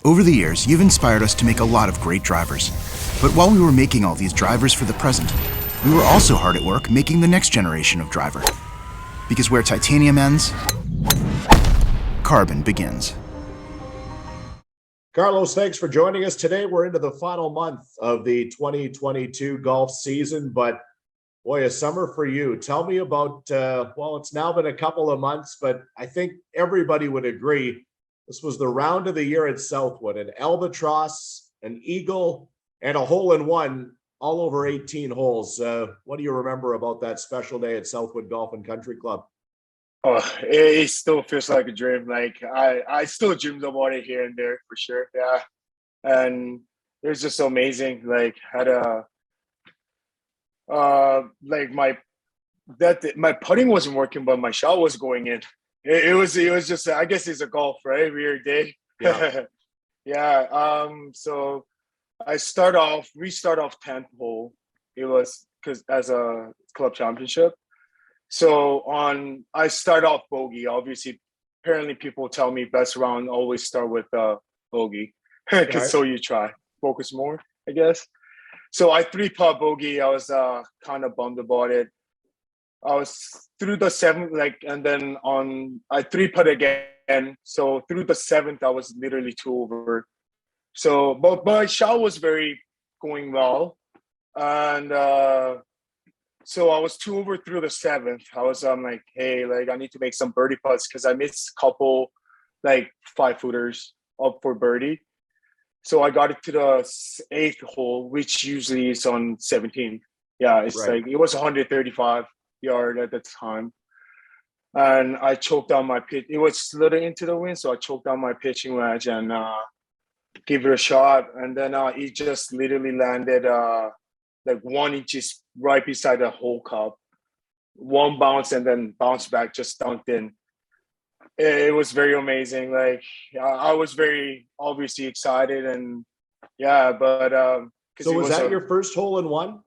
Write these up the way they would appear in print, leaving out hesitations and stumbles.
Over the years, you've inspired us to make a lot of great drivers. But while we were making all these drivers for the present, we were also hard at work making the next generation of driver. Because where titanium ends, carbon begins. Karlos, thanks for joining us today. We're into the final month of the 2022 golf season, but boy, a summer for you. Tell me about, well, it's now been a couple of months, but I think everybody would agree this was the round of the year at Southwood, an albatross, an eagle, and a hole-in-one all over 18 holes. What do you remember about that special day at Southwood Golf and Country Club? Oh, it still feels like a dream. Like I still dream about it here and there for sure. Yeah, and it was just so amazing. Like had a like my putting wasn't working, but my shot was going in. It was just, I guess it's a golf, right? Weird day. Yeah. Yeah. So we start off 10th hole. It was because as a club championship. So I start off bogey. Obviously, apparently people tell me best round always start with bogey because Right. so you try focus more, I guess. So I 3-putt bogey. I was kind of bummed about it. I was through the 7th, and then I 3-putt again. So through the 7th, I was literally 2 over. So, but my shot was very going well, and so I was 2 over through the 7th. I was like, hey, I need to make some birdie putts because I missed a couple 5-footers up for birdie. So I got it to the 8th hole, which usually is on 17. Yeah, it's Right. it was 135 yard at the time, and I choked down my pitch. It was slithering into the wind, so I choked down my pitching wedge and gave it a shot, and then it just literally landed 1 inches right beside the hole cup. One bounce and then bounced back, just dunked in. It was very amazing. I was very obviously excited, and yeah, but So was that your first hole-in-one?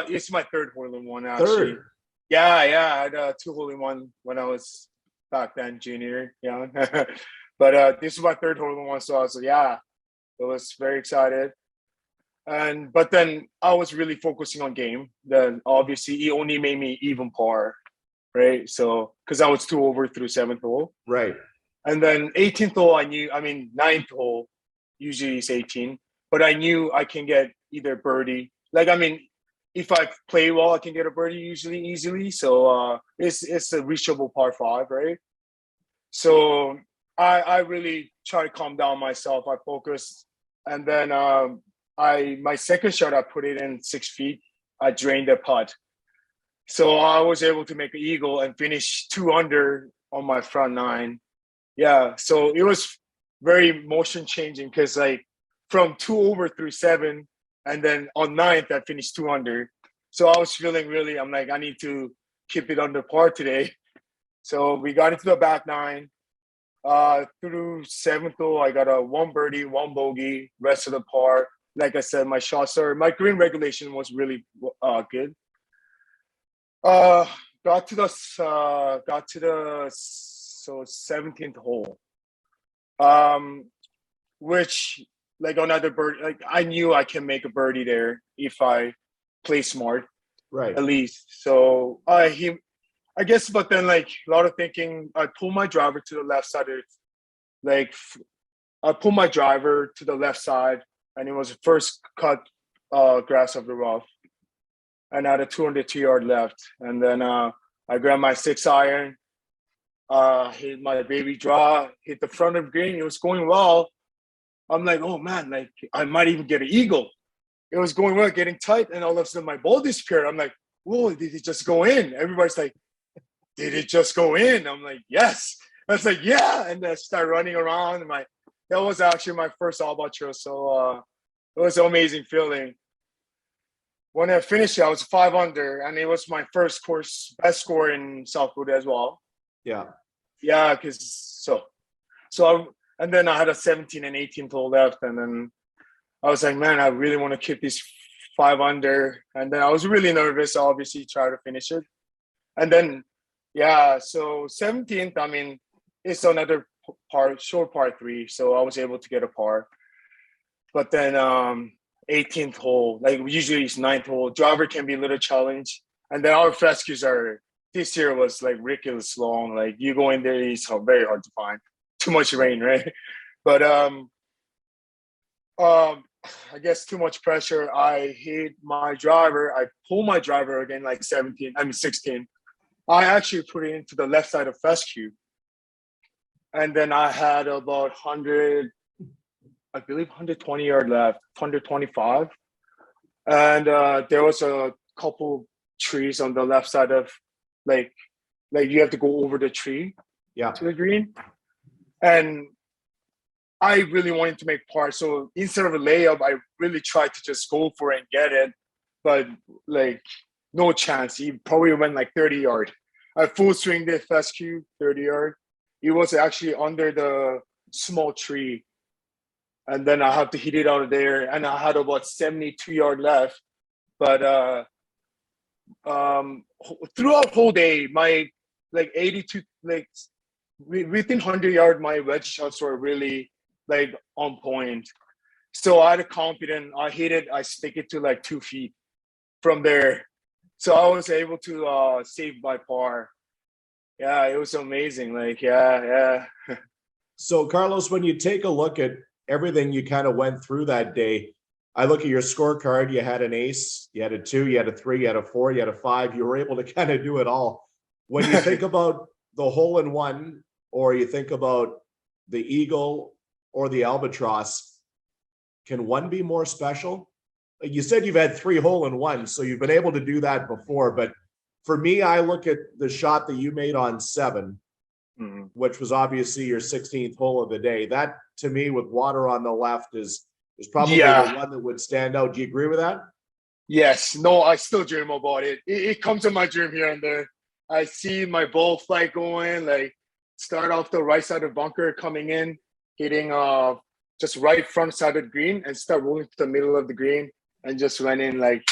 It's my third hole-in-one actually. Third. Yeah, I had 2 hole-in-one when I was back then junior. Yeah, but this is my third hole-in-one, so I was I was very excited. But then I was really focusing on game. Then obviously it only made me even par, right? So because I was 2 over through 7th hole, Right. and then 18th hole ninth hole usually is 18, but I knew I can get either birdie. If I play well, I can get a birdie usually easily. So it's a reachable par 5, right? So I really try to calm down myself. I focused, and then my second shot I put it in 6 feet. I drained the putt, so I was able to make an eagle and finish 2 under on my front 9. Yeah, so it was very motion changing because from 2 over through 7. And then on 9th, I finished 2 under. So I was feeling really, I'm like, I need to keep it under par today. So we got into the back 9. Through 7th hole, I got a 1 birdie, 1 bogey, rest of the par. Like I said, my green regulation was really good. Got to the 17th hole. Which another birdie, I knew I can make a birdie there if I play smart, Right. at least. So I guess, but then a lot of thinking, I pulled my driver to the left side. I pulled my driver to the left side, and it was the first cut grass of the rough, and I had a 202 yard left, and then I grabbed my 6-iron, hit my baby draw, hit the front of the green. It was going well. I'm like, oh man, I might even get an eagle. It was going well, getting tight, and all of a sudden my ball disappeared. I'm like, whoa, did it just go in? Everybody's like, did it just go in? I'm like, yes. I was like, yeah, and I start running around. That was actually my first albatross, so it was an amazing feeling. When I finished it, I was 5 under, and it was my first course best score in Southwood as well. Yeah. Yeah, and then I had a 17 and 18 hole left, and then I was like, man, I really want to keep this 5 under. And then I was really nervous, obviously, try to finish it. And then, so 17th, it's another short par three, so I was able to get a par. But then 18th hole, like usually it's ninth hole, driver can be a little challenge. And then our fescues are this year was like ridiculous long. Like you go in there, it's very hard to find. Too much rain, right? But I guess too much pressure. I hit my driver. I pull my driver again, like 16. I actually put it into the left side of fescue. And then I had about 100, I believe 120 yard left, 125. And there was a couple trees on the left side of like you have to go over the tree to the green. And I really wanted to make par. So instead of a layup, I really tried to just go for it and get it. But like no chance. He probably went like 30 yard. I full swing the fescue, 30 yard. It was actually under the small tree. And then I had to hit it out of there. And I had about 72 yard left. But throughout whole day, my like 82, like within 100 yard, my wedge shots were really like on point. So I had a confidence. I hit it. I stick it to like 2 feet from there. So I was able to save my par. Yeah, it was amazing. Like, yeah. So Carlos, when you take a look at everything you kind of went through that day, I look at your scorecard. You had an ace, you had a 2, you had a 3, you had a 4, you had a 5. You were able to kind of do it all. When you think about the hole-in-one, or you think about the eagle or the albatross, can one be more special? Like you said, you've had 3 hole-in-ones, so you've been able to do that before. But for me, I look at the shot that you made on 7, which was obviously your 16th hole of the day. That, to me, with water on the left, is probably the one that would stand out. Do you agree with that? Yes. No, I still dream about it. It comes in my dream here and there. I see my ball flight going, like start off the right side of bunker, coming in, hitting just right front side of the green, and start rolling to the middle of the green and just went in like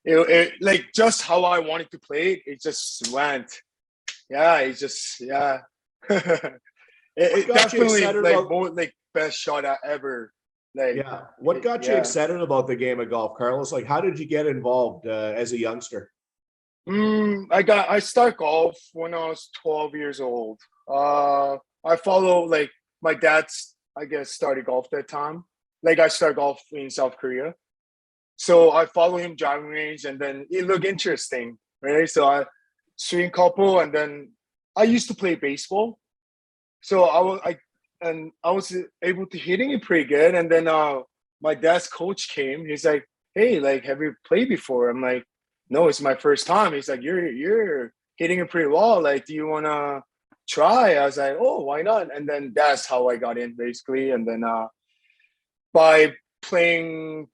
it like just how I wanted to play it. It just went. Yeah, it just it definitely like more like best shot I ever. Like, what got you excited about the game of golf, Carlos? Like, how did you get involved as a youngster? I started golf when I was 12 years old. I follow like my dad's, I guess, started golf that time. Like I started golf in South Korea. So I follow him driving range, and then it looked interesting, right? So I swing couple, and then I used to play baseball. So I was able to hitting it pretty good. And then my dad's coach came. He's like, "Hey, like, have you played before?" I'm like, "No, it's my first time." He's like, "You're hitting it pretty well. Like, do you wanna try?" I was like, "Oh, why not?" And then that's how I got in basically. And then by playing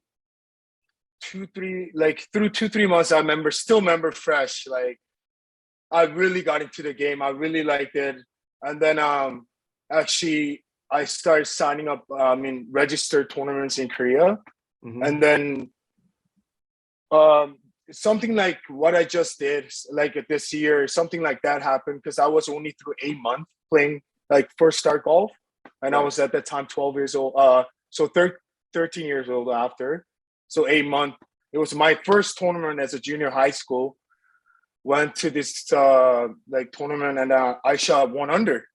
2-3 months, I still remember fresh. Like I really got into the game. I really liked it. And then actually I started signing up registered tournaments in Korea. And then something like what I just did, like this year, something like that happened because I was only through 8 months playing like first start golf. And I was at that time 12 years old. So 13 years old after. So 8 months. It was my first tournament as a junior high school. Went to this like tournament, and I shot 1 under.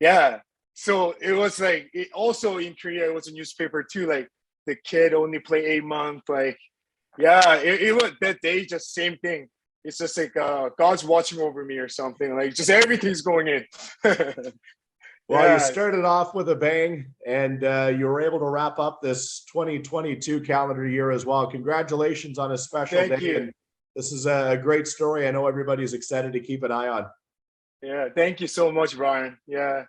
Yeah. So it was like, it also in Korea, it was a newspaper too. Like the kid only play 8 months. Like, yeah, it was that day, just same thing. It's just like God's watching over me or something. Like just everything's going in. Well, you started off with a bang, and you were able to wrap up this 2022 calendar year as well. Congratulations on a special day. Thank you. And this is a great story. I know everybody's excited to keep an eye on. Yeah, thank you so much, Brian. Yeah.